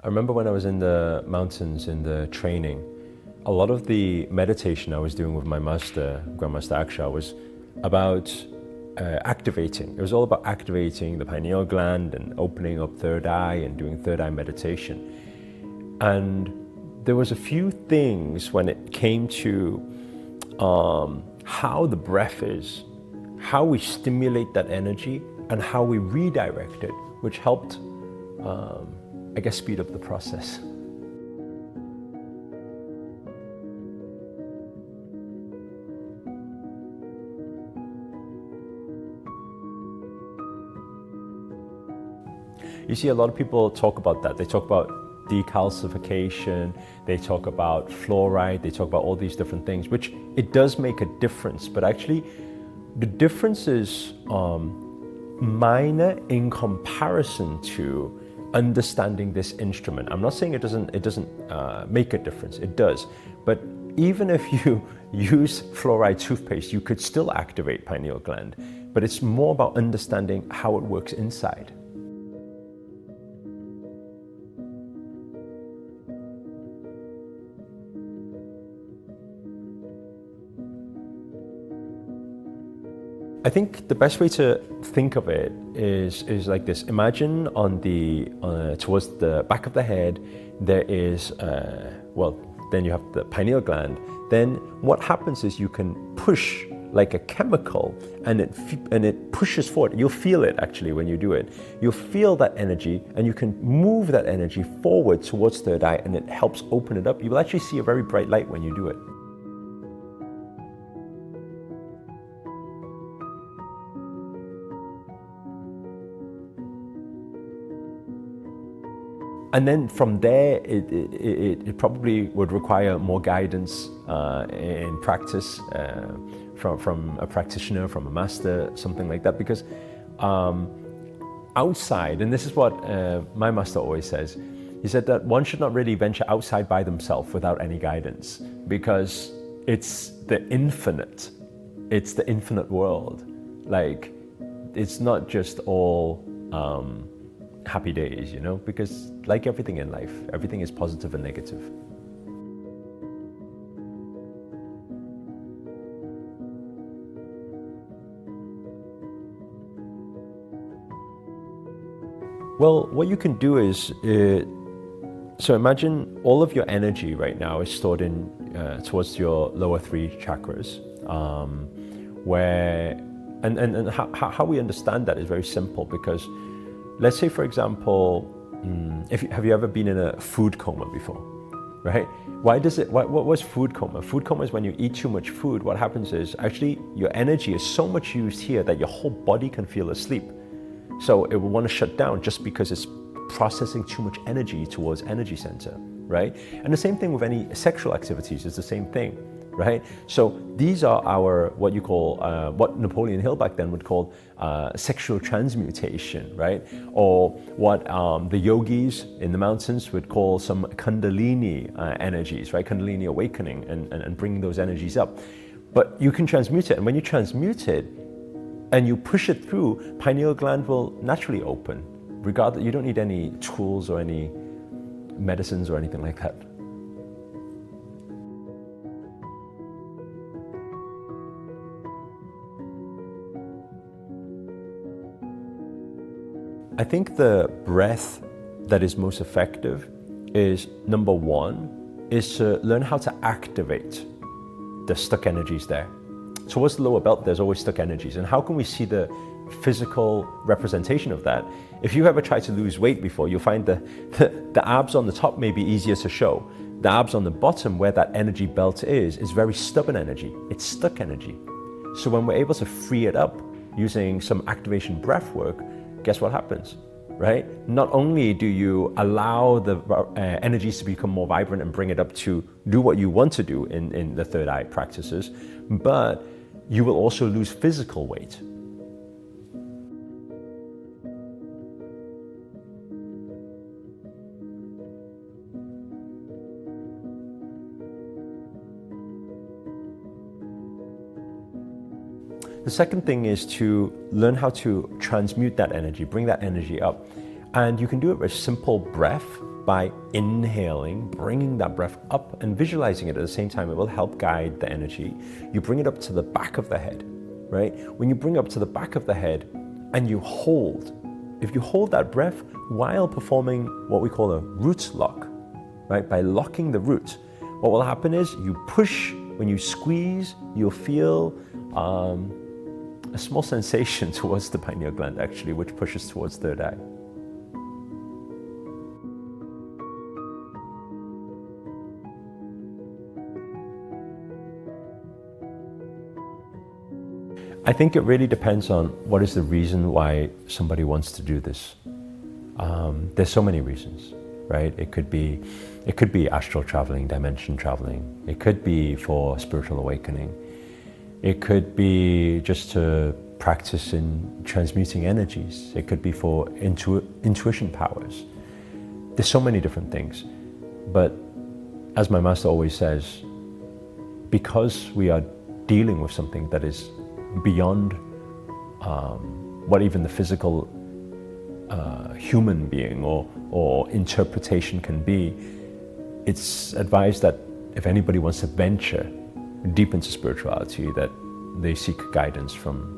I remember when I was in the mountains in the training, a lot of the meditation I was doing with my master, Grandmaster Aksha, was about activating. It was all about activating the pineal gland and opening up third eye and doing third eye meditation. And there was a few things when it came to how the breath is, how we stimulate that energy, and how we redirect it, which helped, I guess, speed up the process. You see, a lot of people talk about that. They talk about decalcification, they talk about fluoride, they talk about all these different things, which it does make a difference, but actually the difference is minor in comparison to understanding this instrument. I'm not saying it doesn't make a difference, it does, but even if you use fluoride toothpaste, you could still activate pineal gland, but it's more about understanding how it works inside. I think the best way to think of it is like this. Imagine on the towards the back of the head there is then you have the pineal gland. Then what happens is you can push like a chemical, and it pushes forward. You'll feel it actually when you do it. You'll feel that energy, and you can move that energy forward towards third eye, and it helps open it up. You will actually see a very bright light when you do it. And then from there, it probably would require more guidance in practice from a practitioner, from a master, something like that. Because outside, and this is what my master always says, he said that one should not really venture outside by themselves without any guidance, because it's the infinite world. Like, it's not just all happy days, you know, because like everything in life, everything is positive and negative. Well, what you can do is, so imagine all of your energy right now is stored in towards your lower three chakras, and how we understand that is very simple, because let's say, for example, have you ever been in a food coma before, right? What was food coma? Food coma is when you eat too much food. What happens is actually your energy is so much used here that your whole body can feel asleep. So it will want to shut down just because it's processing too much energy towards energy center, right? And the same thing with any sexual activities, it's the same thing, right? So these are our, what you call, what Napoleon Hill back then would call sexual transmutation, right? Or what the yogis in the mountains would call some Kundalini energies, right? Kundalini awakening and bringing those energies up. But you can transmute it, and when you transmute it and you push it through, pineal gland will naturally open. Regardless, you don't need any tools or any medicines or anything like that. I think the breath that is most effective is, number one, is to learn how to activate the stuck energies there. Towards the lower belt, there's always stuck energies. And how can we see the physical representation of that? If you ever tried to lose weight before, you'll find the abs on the top may be easier to show. The abs on the bottom, where that energy belt is very stubborn energy. It's stuck energy. So when we're able to free it up using some activation breath work, guess what happens, right? Not only do you allow the energies to become more vibrant and bring it up to do what you want to do in the third eye practices, but you will also lose physical weight. The second thing is to learn how to transmute that energy, bring that energy up. And you can do it with simple breath by inhaling, bringing that breath up and visualizing it at the same time. It will help guide the energy. You bring it up to the back of the head, right? When you bring it up to the back of the head and you hold, if you hold that breath while performing what we call a root lock, right? By locking the root, what will happen is you push, when you squeeze, you'll feel a small sensation towards the pineal gland actually, which pushes towards third eye. I think it really depends on what is the reason why somebody wants to do this. There's so many reasons, right? It could be astral traveling, dimension traveling. It could be for spiritual awakening. It could be just to practice in transmuting energies. It could be for intuition powers. There's so many different things. But as my master always says, because we are dealing with something that is beyond what even the physical human being or interpretation can be, it's advised that if anybody wants to venture deep into spirituality, that they seek guidance from